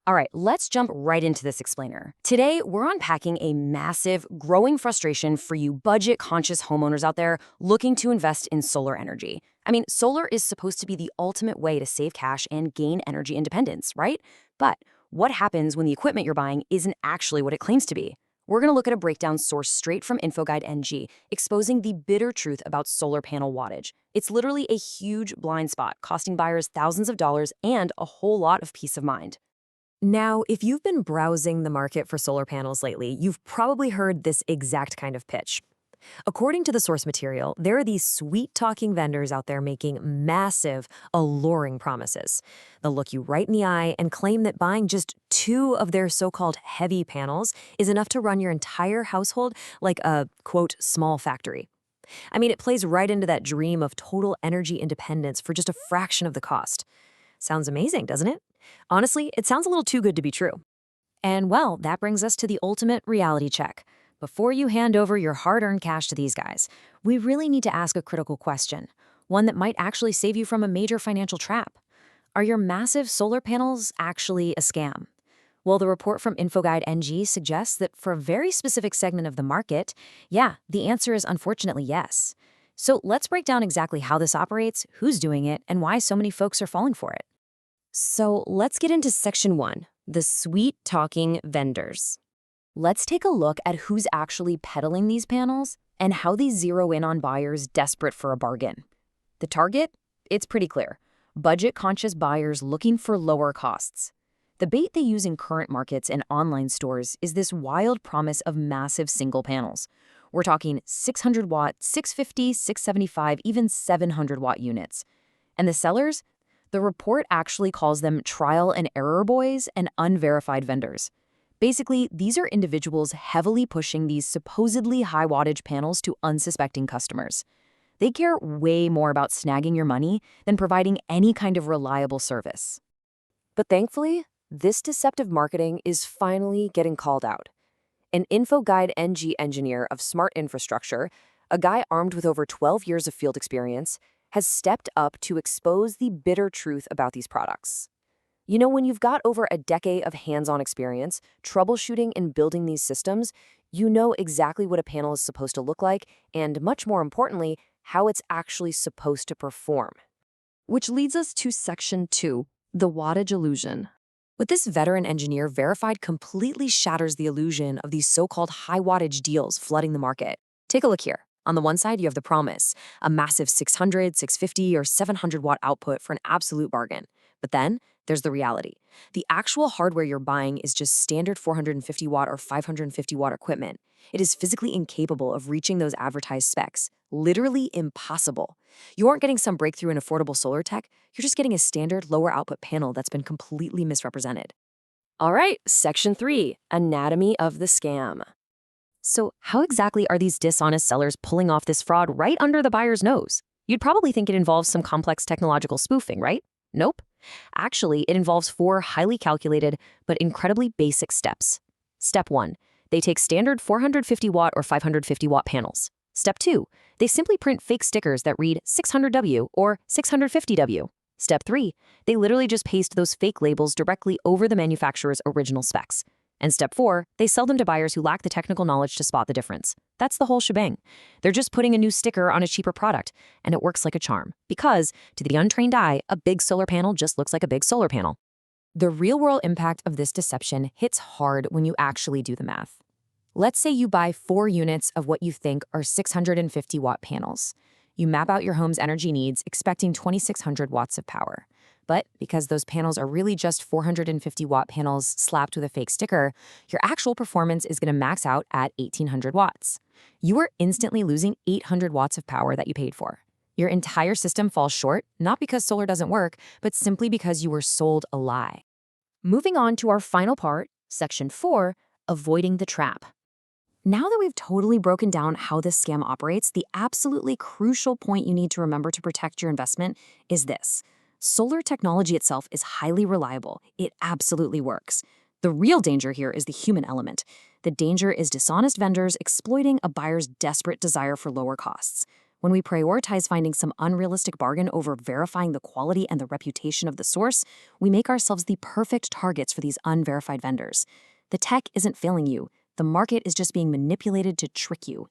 All right, let's jump right into this explainer. Today, we're unpacking a massive, growing frustration for you budget-conscious homeowners out there looking to invest in solar energy. I mean, solar is supposed to be the ultimate way to save cash and gain energy independence, right? But what happens when the equipment you're buying isn't actually what it claims to be? We're going to look at a breakdown sourced straight from Infoguide NG, exposing the bitter truth about solar panel wattage. It's literally a huge blind spot, costing buyers thousands of dollars and a whole lot of peace of mind. Now, if you've been browsing the market for solar panels lately, you've probably heard this exact kind of pitch. According to the source material, there are these sweet-talking vendors out there making massive, alluring promises. They'll look you right in the eye and claim that buying just 2 of their so-called heavy panels is enough to run your entire household like a, quote, small factory. I mean, it plays right into that dream of total energy independence for just a fraction of the cost. Sounds amazing, doesn't it? Honestly, it sounds a little too good to be true. And well, that brings us to the ultimate reality check. Before you hand over your hard-earned cash to these guys, we really need to ask a critical question, one that might actually save you from a major financial trap. Are your massive solar panels actually a scam? Well, the report from Infoguide NG suggests that for a very specific segment of the market, yeah, the answer is unfortunately yes. So let's break down exactly how this operates, who's doing it, and why so many folks are falling for it. So let's get into Section 1, the sweet-talking vendors. Let's take a look at who's actually peddling these panels and how they zero in on buyers desperate for a bargain. The target? It's pretty clear. Budget-conscious buyers looking for lower costs. The bait they use in current markets and online stores is this wild promise of massive single panels. We're talking 600-watt, 650, 675, even 700-watt units. And the sellers? The report actually calls them trial and error boys and unverified vendors. Basically, these are individuals heavily pushing these supposedly high-wattage panels to unsuspecting customers. They care way more about snagging your money than providing any kind of reliable service. But thankfully, this deceptive marketing is finally getting called out. An Infoguide NG engineer of smart infrastructure, a guy armed with over 12 years of field experience, has stepped up to expose the bitter truth about these products. You know, when you've got over a decade of hands-on experience, troubleshooting and building these systems, you know exactly what a panel is supposed to look like and, much more importantly, how it's actually supposed to perform. Which leads us to Section 2, the wattage illusion. What this veteran engineer verified completely shatters the illusion of these so-called high-wattage deals flooding the market. Take a look here. On the one side, you have the promise, a massive 600, 650, or 700-watt output for an absolute bargain. But then, there's the reality. The actual hardware you're buying is just standard 450-watt or 550-watt equipment. It is physically incapable of reaching those advertised specs. Literally impossible. You aren't getting some breakthrough in affordable solar tech, you're just getting a standard lower output panel that's been completely misrepresented. All right, Section 3, Anatomy of the Scam. So how exactly are these dishonest sellers pulling off this fraud right under the buyer's nose? You'd probably think it involves some complex technological spoofing, right? Nope. Actually, it involves 4 highly calculated but incredibly basic steps. Step 1, they take standard 450-watt or 550-watt panels. Step 2, they simply print fake stickers that read 600W or 650W. Step 3, they literally just paste those fake labels directly over the manufacturer's original specs. And Step 4, they sell them to buyers who lack the technical knowledge to spot the difference. That's the whole shebang. They're just putting a new sticker on a cheaper product, and it works like a charm. Because, to the untrained eye, a big solar panel just looks like a big solar panel. The real-world impact of this deception hits hard when you actually do the math. Let's say you buy 4 units of what you think are 650-watt panels. You map out your home's energy needs, expecting 2,600 watts of power. But because those panels are really just 450-watt panels slapped with a fake sticker, your actual performance is going to max out at 1,800 watts. You are instantly losing 800 watts of power that you paid for. Your entire system falls short, not because solar doesn't work, but simply because you were sold a lie. Moving on to our final part, Section 4, Avoiding the Trap. Now that we've totally broken down how this scam operates, the absolutely crucial point you need to remember to protect your investment is this. Solar technology itself is highly reliable. It absolutely works. The real danger here is the human element. The danger is dishonest vendors exploiting a buyer's desperate desire for lower costs. When we prioritize finding some unrealistic bargain over verifying the quality and the reputation of the source, we make ourselves the perfect targets for these unverified vendors. The tech isn't failing you. The market is just being manipulated to trick you.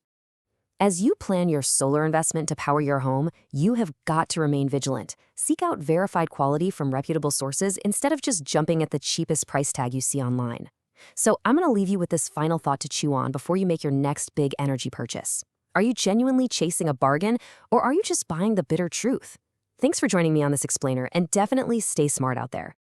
As you plan your solar investment to power your home, you have got to remain vigilant. Seek out verified quality from reputable sources instead of just jumping at the cheapest price tag you see online. So I'm going to leave you with this final thought to chew on before you make your next big energy purchase. Are you genuinely chasing a bargain, or are you just buying the bitter truth? Thanks for joining me on this explainer, and definitely stay smart out there.